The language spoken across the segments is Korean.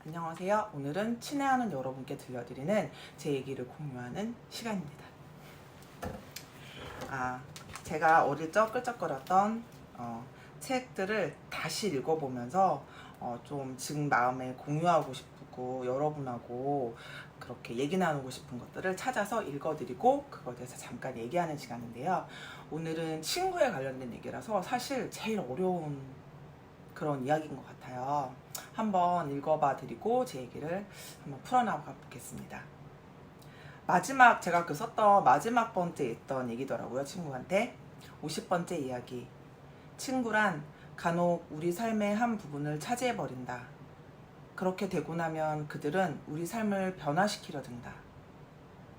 안녕하세요. 오늘은 친애하는 여러분께 들려드리는 제 얘기를 공유하는 시간입니다. 제가 어릴 적 끌적거렸던 책들을 다시 읽어보면서 좀 지금 마음에 공유하고 싶고 여러분하고 그렇게 얘기 나누고 싶은 것들을 찾아서 읽어드리고 그거에 대해서 잠깐 얘기하는 시간인데요. 오늘은 친구에 관련된 얘기라서 사실 제일 어려운 그런 이야기인 것 같아요. 한번 읽어봐 드리고 제 얘기를 한번 풀어나가 보겠습니다. 제가 썼던 마지막 번째 있던 얘기더라고요. 친구한테 50번째 이야기. 친구란 간혹 우리 삶의 한 부분을 차지해버린다. 그렇게 되고 나면 그들은 우리 삶을 변화시키려 든다.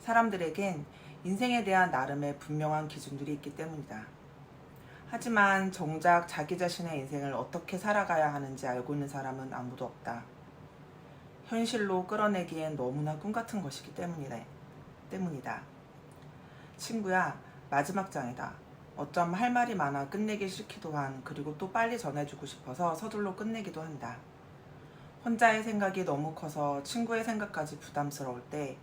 사람들에겐 인생에 대한 나름의 분명한 기준들이 있기 때문이다. 하지만 정작 자기 자신의 인생을 어떻게 살아가야 하는지 알고 있는 사람은 아무도 없다. 현실로 끌어내기엔 너무나 꿈같은 것이기 때문이다. 친구야, 마지막 장이다. 어쩜 할 말이 많아 끝내기 싫기도 한, 그리고 또 빨리 전해주고 싶어서 서둘러 끝내기도 한다. 혼자의 생각이 너무 커서 친구의 생각까지 부담스러울 때,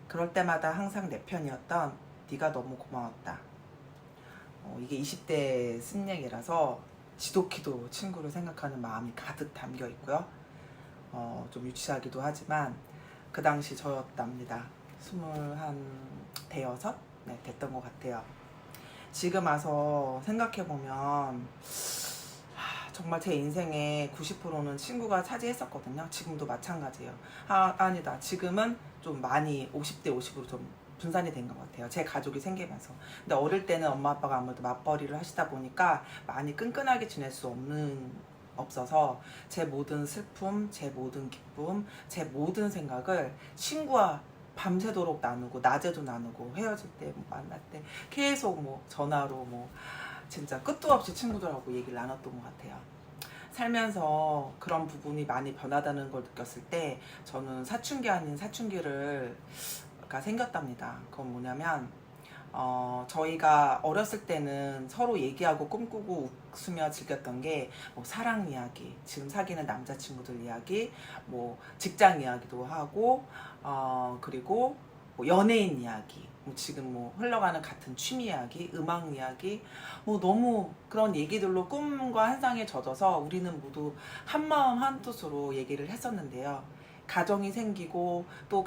그럴 때마다 항상 내 편이었던 네가 너무 고마웠다. 이게 20대 쓴 얘기라서 지독히도 친구를 생각하는 마음이 가득 담겨 있고요. 좀 유치하기도 하지만 그 당시 저였답니다. 21, 네, 됐던 것 같아요. 지금 와서 생각해보면 정말 제 인생의 90%는 친구가 차지했었거든요. 지금도 마찬가지예요. 아니다. 지금은 좀 많이 50대 50으로 좀 분산이 된 것 같아요. 제 가족이 생기면서. 근데 어릴 때는 엄마 아빠가 아무래도 맞벌이를 하시다 보니까 많이 끈끈하게 지낼 수 없어서 제 모든 슬픔, 제 모든 기쁨, 제 모든 생각을 친구와 밤새도록 나누고 낮에도 나누고 헤어질 때 만날 때 계속 전화로 진짜 끝도 없이 친구들하고 얘기를 나눴던 것 같아요. 살면서 그런 부분이 많이 변하다는 걸 느꼈을 때 저는 사춘기 아닌 사춘기가 생겼답니다. 그건 뭐냐면 저희가 어렸을 때는 서로 얘기하고 꿈꾸고 웃으며 즐겼던 게 사랑 이야기, 지금 사귀는 남자친구들 이야기, 직장 이야기도 하고 그리고 연예인 이야기, 지금 흘러가는 같은 취미 이야기, 음악 이야기, 너무 그런 얘기들로 꿈과 환상에 젖어서 우리는 모두 한마음 한뜻으로 얘기를 했었는데요. 가정이 생기고 또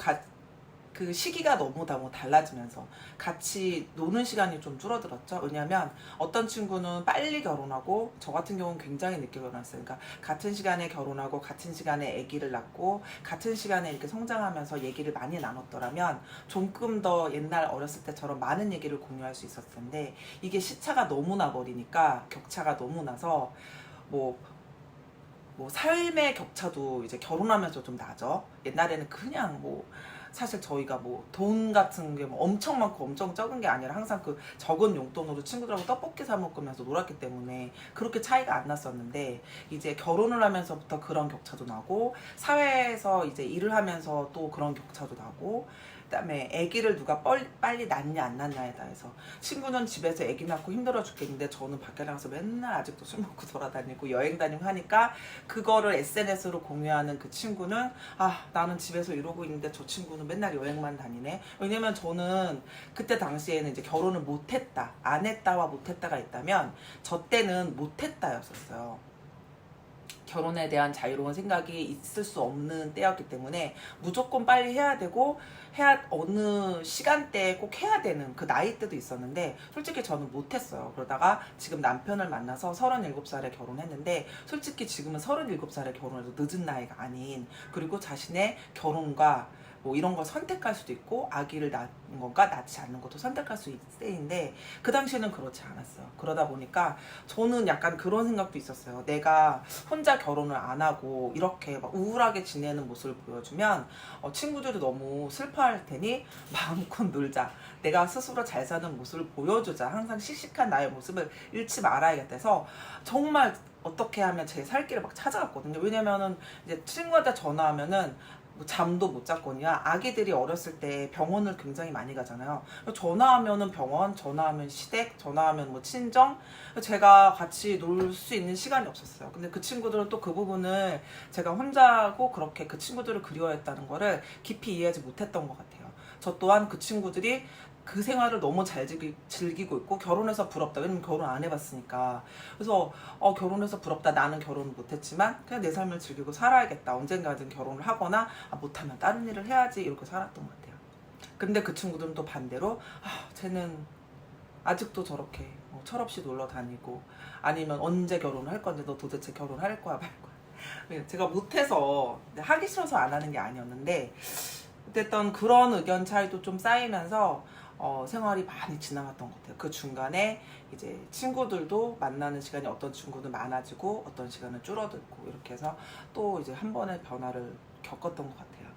그 시기가 너무 달라지면서 같이 노는 시간이 좀 줄어들었죠. 왜냐하면 어떤 친구는 빨리 결혼하고 저 같은 경우는 굉장히 늦게 결혼했어요. 그러니까 같은 시간에 결혼하고 같은 시간에 아기를 낳고 같은 시간에 이렇게 성장하면서 얘기를 많이 나눴더라면 조금 더 옛날 어렸을 때처럼 많은 얘기를 공유할 수 있었을 텐데 이게 시차가 너무 나버리니까 격차가 너무 나서 삶의 격차도 이제 결혼하면서 좀 나죠. 옛날에는 그냥 사실 저희가 돈 같은 게 엄청 많고 엄청 적은 게 아니라 항상 그 적은 용돈으로 친구들하고 떡볶이 사 먹으면서 놀았기 때문에 그렇게 차이가 안 났었는데 이제 결혼을 하면서부터 그런 격차도 나고 사회에서 이제 일을 하면서 또 그런 격차도 나고 그다음에 아기를 누가 빨리 낳냐 안 낳냐에 대해서 친구는 집에서 아기 낳고 힘들어 죽겠는데 저는 밖에 나가서 맨날 아직도 술 먹고 돌아다니고 여행 다니고 하니까 그거를 SNS로 공유하는 그 친구는 나는 집에서 이러고 있는데 저 친구는 맨날 여행만 다니네. 왜냐면 저는 그때 당시에는 이제 결혼을 못했다, 안 했다와 못했다가 있다면 저 때는 못했다였었어요. 결혼에 대한 자유로운 생각이 있을 수 없는 때였기 때문에 무조건 빨리 해야 되고 어느 시간대에 꼭 해야 되는 그 나이대도 있었는데 솔직히 저는 못했어요. 그러다가 지금 남편을 만나서 37살에 결혼했는데 솔직히 지금은 37살에 결혼해도 늦은 나이가 아닌, 그리고 자신의 결혼과 이런 걸 선택할 수도 있고 아기를 낳는 건가 낳지 않는 것도 선택할 수 있을 때인데 그 당시에는 그렇지 않았어요. 그러다 보니까 저는 약간 그런 생각도 있었어요. 내가 혼자 결혼을 안 하고 이렇게 막 우울하게 지내는 모습을 보여주면 친구들이 너무 슬퍼할 테니 마음껏 놀자, 내가 스스로 잘 사는 모습을 보여주자, 항상 씩씩한 나의 모습을 잃지 말아야겠다 해서 정말 어떻게 하면 제 살 길을 막 찾아갔거든요. 왜냐면은 이제 친구한테 전화하면은 뭐 잠도 못 잤거든요. 아기들이 어렸을 때 병원을 굉장히 많이 가잖아요. 전화하면은 병원, 전화하면 시댁, 전화하면 뭐 친정. 제가 같이 놀 수 있는 시간이 없었어요. 근데 그 친구들은 또 그 부분을 제가 혼자고 그렇게 그 친구들을 그리워했다는 거를 깊이 이해하지 못했던 것 같아요. 저 또한 그 친구들이 그 생활을 너무 잘 즐기고 있고 결혼해서 부럽다. 왜냐면 결혼 안 해봤으니까. 그래서 결혼해서 부럽다. 나는 결혼 못했지만 그냥 내 삶을 즐기고 살아야겠다. 언젠가든 결혼을 하거나 못하면 다른 일을 해야지 이렇게 살았던 것 같아요. 근데 그 친구들은 또 반대로 쟤는 아직도 저렇게 철없이 놀러 다니고 아니면 언제 결혼을 할 건데 너 도대체 결혼할 거야 말 거야. 제가 못해서 하기 싫어서 안 하는 게 아니었는데 어쨌든 그런 의견 차이도 좀 쌓이면서 생활이 많이 지나갔던 것 같아요. 그 중간에 이제 친구들도 만나는 시간이 어떤 친구는 많아지고 어떤 시간은 줄어들고 이렇게 해서 또 이제 한 번의 변화를 겪었던 것 같아요.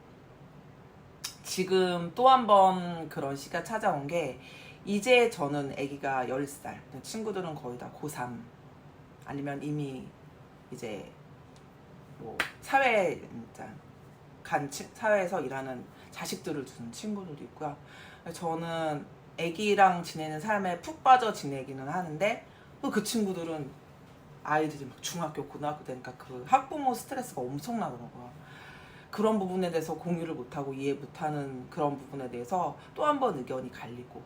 지금 또 한 번 그런 시기가 찾아온 게 이제 저는 아기가 10살, 친구들은 거의 다 고3 아니면 이미 이제 뭐 사회에 사회에서 일하는 자식들을 두는 친구들도 있고요. 저는 아기랑 지내는 삶에 푹 빠져 지내기는 하는데 또 그 친구들은 아이들이 막 중학교, 고등학교 되니까 그 학부모 스트레스가 엄청나더라고요. 그런 부분에 대해서 공유를 못하고 이해 못하는 그런 부분에 대해서 또 한 번 의견이 갈리고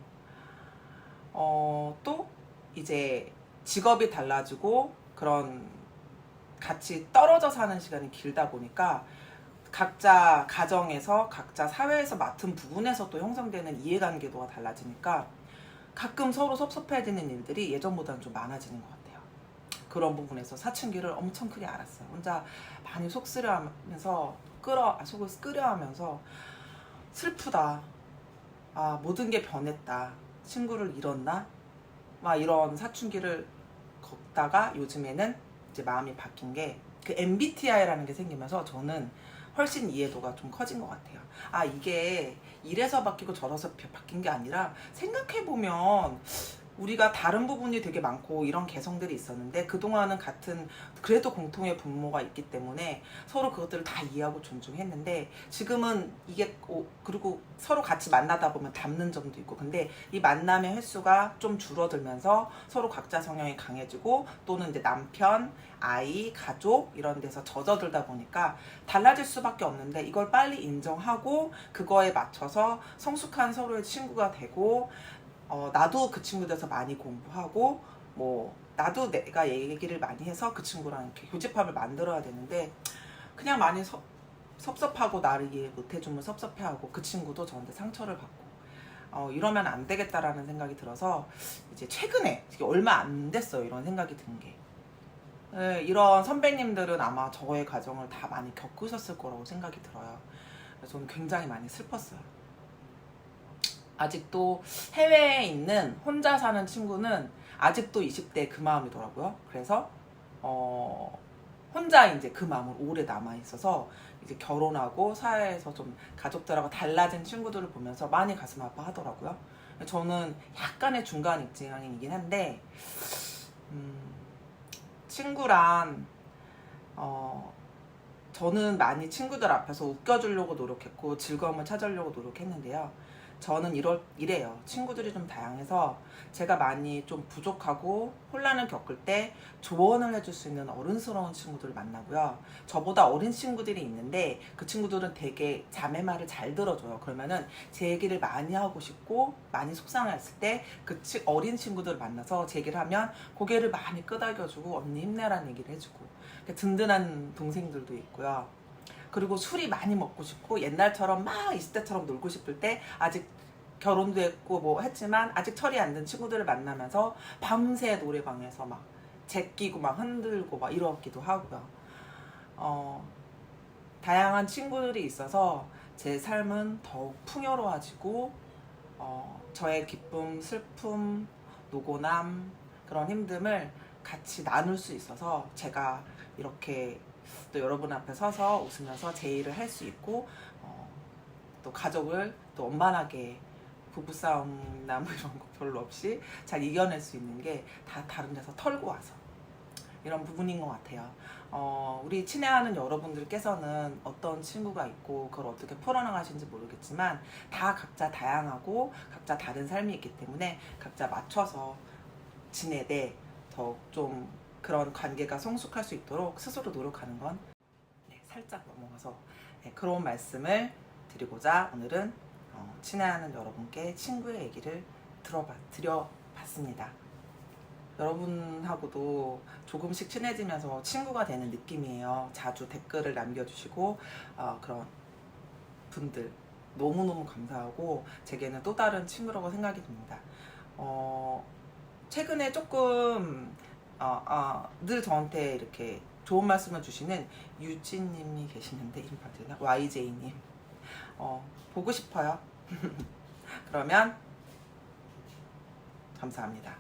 또 이제 직업이 달라지고 그런 같이 떨어져 사는 시간이 길다 보니까 각자 가정에서 각자 사회에서 맡은 부분에서 또 형성되는 이해관계도가 달라지니까 가끔 서로 섭섭해지는 일들이 예전보다는 좀 많아지는 것 같아요. 그런 부분에서 사춘기를 엄청 크게 알았어요. 혼자 많이 속쓰려하면서 속을 끓여하면서 슬프다. 모든 게 변했다. 친구를 잃었나? 막 이런 사춘기를 걷다가 요즘에는 이제 마음이 바뀐 게 그 MBTI라는 게 생기면서 저는 훨씬 이해도가 좀 커진 것 같아요. 이게 이래서 바뀌고 저래서 바뀐 게 아니라 생각해보면 우리가 다른 부분이 되게 많고 이런 개성들이 있었는데 그동안은 같은 그래도 공통의 분모가 있기 때문에 서로 그것들을 다 이해하고 존중했는데 지금은 이게 그리고 서로 같이 만나다 보면 닮는 점도 있고 근데 이 만남의 횟수가 좀 줄어들면서 서로 각자 성향이 강해지고 또는 이제 남편, 아이, 가족 이런 데서 젖어들다 보니까 달라질 수밖에 없는데 이걸 빨리 인정하고 그거에 맞춰서 성숙한 서로의 친구가 되고 나도 그 친구들에서 많이 공부하고 뭐 나도 내가 얘기를 많이 해서 그 친구랑 이렇게 교집합을 만들어야 되는데 그냥 많이 섭섭하고 나를 이해 못해주면 섭섭해하고 그 친구도 저한테 상처를 받고 이러면 안 되겠다라는 생각이 들어서 이제 최근에 얼마 안 됐어요. 이런 생각이 든 게. 이런 선배님들은 아마 저의 과정을 다 많이 겪으셨을 거라고 생각이 들어요. 저는 굉장히 많이 슬펐어요. 아직도 해외에 있는 혼자 사는 친구는 아직도 20대 그 마음이더라고요. 그래서 혼자 이제 그 마음으로 오래 남아 있어서 이제 결혼하고 사회에서 좀 가족들하고 달라진 친구들을 보면서 많이 가슴 아파하더라고요. 저는 약간의 중간 입장이긴 한데 친구란 저는 많이 친구들 앞에서 웃겨주려고 노력했고 즐거움을 찾으려고 노력했는데요. 저는 이래요. 친구들이 좀 다양해서 제가 많이 좀 부족하고 혼란을 겪을 때 조언을 해줄 수 있는 어른스러운 친구들을 만나고요. 저보다 어린 친구들이 있는데 그 친구들은 되게 자매 말을 잘 들어줘요. 그러면은 제 얘기를 많이 하고 싶고 많이 속상했을 때 그 어린 친구들을 만나서 제 얘기를 하면 고개를 많이 끄덕여주고 언니 힘내라는 얘기를 해주고 든든한 동생들도 있고요. 그리고 술이 많이 먹고 싶고 옛날처럼 막 20대처럼 놀고 싶을 때 아직 결혼도 했고 뭐 했지만 아직 철이 안 든 친구들을 만나면서 밤새 노래방에서 막 제끼고 막 흔들고 막 이러기도 하고요. 다양한 친구들이 있어서 제 삶은 더욱 풍요로워지고 저의 기쁨, 슬픔, 노고남 그런 힘듦을 같이 나눌 수 있어서 제가 이렇게 또 여러분 앞에 서서 웃으면서 제 일을 할 수 있고 또 가족을 또 원만하게 부부싸움이나 뭐 이런 거 별로 없이 잘 이겨낼 수 있는 게 다 다른 데서 털고 와서 이런 부분인 것 같아요. 우리 친애하는 여러분들께서는 어떤 친구가 있고 그걸 어떻게 풀어나가시는지 모르겠지만 다 각자 다양하고 각자 다른 삶이 있기 때문에 각자 맞춰서 지내되 더 좀 그런 관계가 성숙할 수 있도록 스스로 노력하는 건 살짝 넘어가서 그런 말씀을 드리고자 오늘은 친애하는 여러분께 친구의 얘기를 드려봤습니다. 여러분하고도 조금씩 친해지면서 친구가 되는 느낌이에요. 자주 댓글을 남겨주시고 그런 분들 너무너무 감사하고 제게는 또 다른 친구라고 생각이 듭니다. 최근에 조금 늘 저한테 이렇게 좋은 말씀을 주시는 유진님이 계시는데 이름 봐도 되나? YJ님 보고 싶어요. 그러면 감사합니다.